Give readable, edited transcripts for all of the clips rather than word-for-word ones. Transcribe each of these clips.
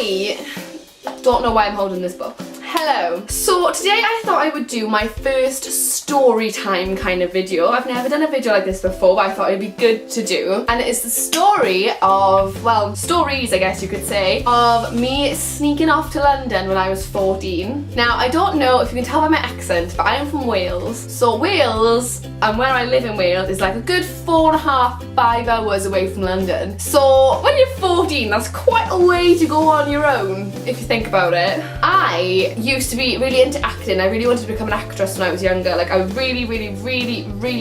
I don't know why I'm holding this book. Hello. So today I thought I would do my first story time kind of video. I've never done a video like this before, but I thought it'd be good to do. And it is the story of, well, stories I guess you could say, of me sneaking off to London when I was 14. Now I don't know if you can tell by my accent, but I am from Wales. So Wales, and where I live in Wales, is like a good 4.5, 5 hours away from London. So when you're 14, that's quite a way to go on your own, if you think about it. I used to be really into acting. I really wanted to become an actress when I was younger. Like I really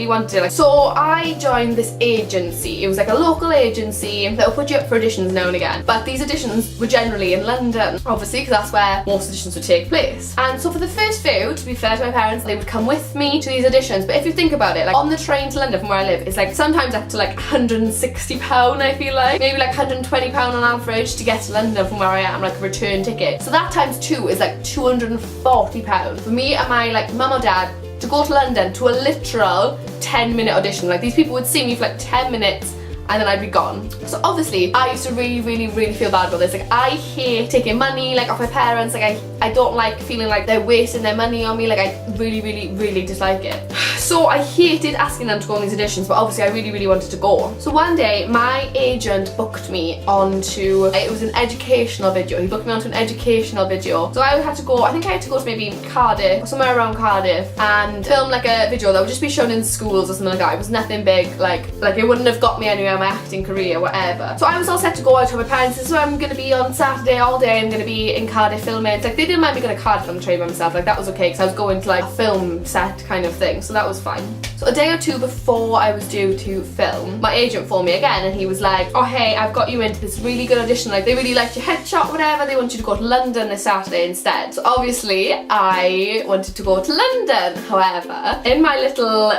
wanted to. Like, so I joined this agency. It was like a local agency that would put you up for auditions now and again. But these auditions were generally in London, obviously, because that's where most auditions would take place. And so for the first few, to be fair to my parents, they would come with me to these auditions. But if you think about it, like on the train to London from where I live, it's like sometimes up to like £160, I feel like. Maybe like £120 on average to get to London from where I am, like a return ticket. So that times 2 is like £240 for me and my like mum or dad to go to London to a literal 10-minute audition. Like these people would see me for like 10 minutes and then I'd be gone. So obviously I used to really feel bad about this. Like I hate taking money like off my parents. Like I don't like feeling like they're wasting their money on me. Like I really dislike it. So I hated asking them to go on these auditions, but obviously I really wanted to go. So one day my agent booked me onto, it was an educational video. He booked me onto an educational video. So I had to go, I think I had to go to maybe Cardiff or somewhere around Cardiff and film like a video that would just be shown in schools or something like that. It was nothing big, like it wouldn't have got me anywhere in my acting career, whatever. So I was all set to go out to my parents. This is where I'm gonna be on Saturday all day. I'm gonna be in Cardiff filming. It's like they didn't mind me going to Cardiff on the train by myself. Like that was okay because I was going to like a film set kind of thing. So that was fine. So a day or two before I was due to film, my agent phoned me again and he was like, oh hey, I've got you into this really good audition. Like they really liked your headshot, whatever. They want you to go to London this Saturday instead. So obviously I wanted to go to London. However, in my little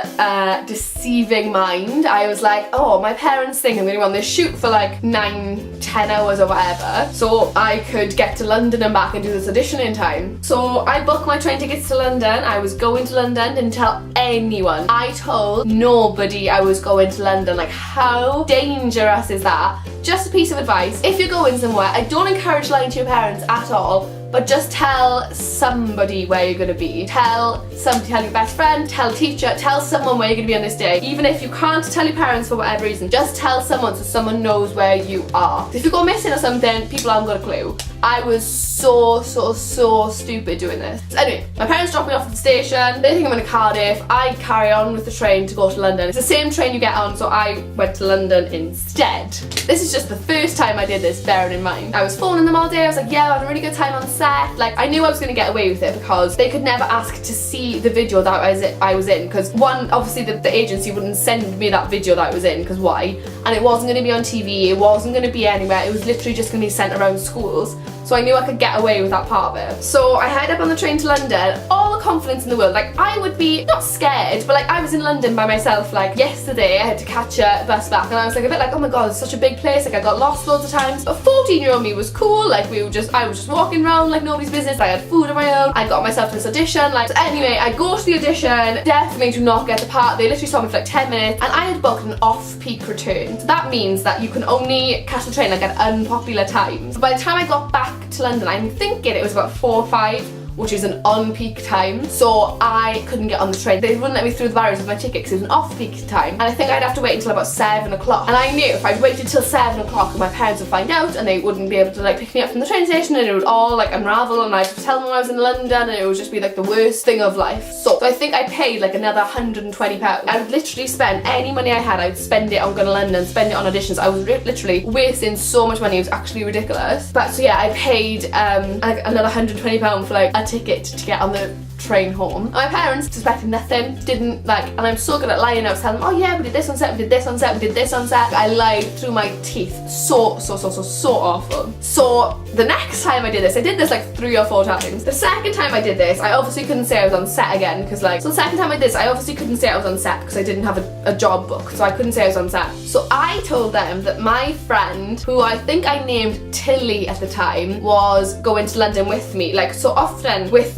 deceiving mind, I was like, oh, my parents think I'm going to go on this shoot for like 9-10 hours or whatever, so I could get to London and back and do this audition in time. So I booked my train tickets to London. I was going to London, didn't tell anyone. I told nobody I was going to London. Like how dangerous is that? Just a piece of advice. If you're going somewhere, I don't encourage lying to your parents at all, but just tell somebody where you're going to be. Tell your best friend, tell a teacher, tell someone where you're going to be on this day. Even if you can't tell your parents for whatever reason, just tell someone so someone knows where you are. If you go missing or something, people haven't got a clue. I was so stupid doing this. So anyway, my parents dropped me off at the station. They think I'm in Cardiff. I carry on with the train to go to London. It's the same train you get on, so I went to London instead. This is just the first time I did this, bearing in mind. I was phoning them all day. I was like, yeah, I had a really good time on set. Like, I knew I was going to get away with it because they could never ask to see the video that I was in. Because one, obviously the agency wouldn't send me that video that I was in, because why? And it wasn't going to be on TV. It wasn't going to be anywhere. It was literally just going to be sent around schools. So I knew I could get away with that part of it. So I headed up on the train to London, all the confidence in the world. Like I would be, not scared, but like I was in London by myself. Like yesterday I had to catch a bus back and I was like a bit like, oh my god, it's such a big place. Like I got lost loads of times. But 14-year-old me was cool. Like I was just walking around like nobody's business. I had food of my own. I got myself to this audition. Like, so anyway, I go to the audition, definitely do not get the part. They literally saw me for like 10 minutes and I had booked an off-peak return. So that means that you can only catch the train like at unpopular times. So by the time I got back to London, I'm thinking it was about 4 or 5, which is an on-peak time, so I couldn't get on the train. They wouldn't let me through the barriers with my ticket because it was an off-peak time, and I think I'd have to wait until about 7 o'clock. And I knew if I waited till 7 o'clock, my parents would find out and they wouldn't be able to like pick me up from the train station, and it would all like unravel, and I'd have to tell them I was in London, and it would just be like the worst thing of life. So I think I paid like another £120. I would literally spend any money I had, I'd spend it on going to London, spend it on auditions. I was literally wasting so much money. It was actually ridiculous. But so yeah, I paid like another £120 for like a ticket to get on the train home. And my parents suspected nothing, didn't like, and I'm so good at lying. I was telling them, oh yeah, we did this on set, we did this on set, we did this on set. I lied through my teeth. So awful. So the next time I did this like 3 or 4 times. The second time I did this, I obviously couldn't say I was on set again because like, so the second time I did this, I obviously couldn't say I was on set because I didn't have a job book, so I couldn't say I was on set. So I told them that my friend, who I think I named Tilly at the time, was going to London with me. Like, so often with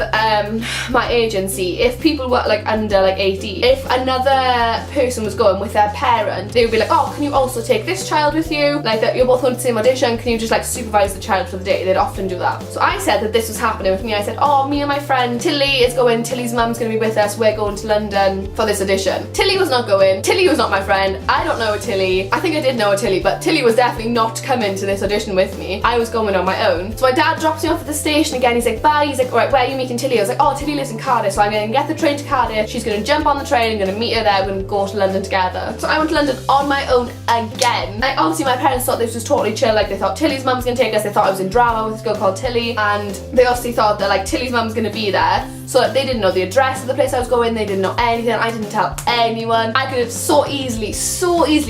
my agency, if people were like under like 18, if another person was going with their parent, they would be like, oh, can you also take this child with you? Like that you're both going to the same audition, can you just like supervise the child for the day? They'd often do that. So I said that this was happening with me. I said, oh, me and my friend Tilly is going, Tilly's mum's going to be with us, we're going to London for this audition. Tilly was not going, Tilly was not my friend, I don't know a Tilly. I think I did know a Tilly, but Tilly was definitely not coming to this audition with me. I was going on my own. So my dad drops me off at the station again. He's like, bye. He's like, alright, where are you meeting Tilly? I was like, oh, Tilly lives in Cardiff, so I'm going to get the train to Cardiff. She's going to jump on the train, I'm going to meet her there, we're going to go to London together. So I went to London on my own again. Like, obviously my parents thought this was totally chill. Like, they thought Tilly's mum's going to take us. They thought I was in drama with this girl called Tilly, and they obviously thought that like Tilly's mum's going to be there. So like, they didn't know the address of the place I was going, they didn't know anything, I didn't tell anyone. I could have so easily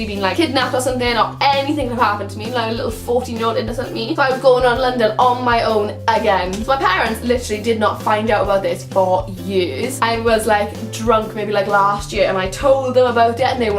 been like kidnapped or something, or anything could have happened to me, like a little 14-year-old innocent me. So I was going on London on my own again. So my parents literally did not find out about this for years. I was like drunk maybe like last year and I told them about it and they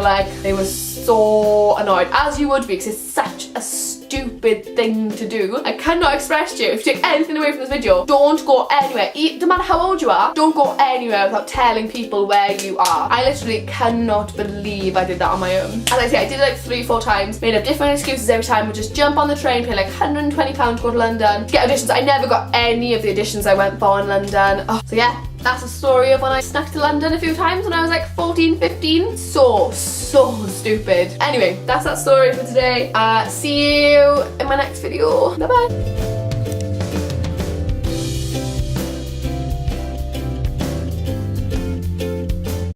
were so annoyed, as you would be, because it's such a stupid thing to do. I cannot express to you, if you take anything away from this video, don't go anywhere. No matter how old you are, don't go anywhere without telling people where you are. I literally cannot believe I did that on my own. As I say, I did it like 3-4 times, made up different excuses every time, would just jump on the train, pay like £120 to go to London, get auditions. I never got any of the auditions I went for in London. Oh, so yeah, that's a story of when I snuck to London a few times when I was like 14, 15. So stupid. Anyway, that's that story for today. See you in my next video. Bye bye.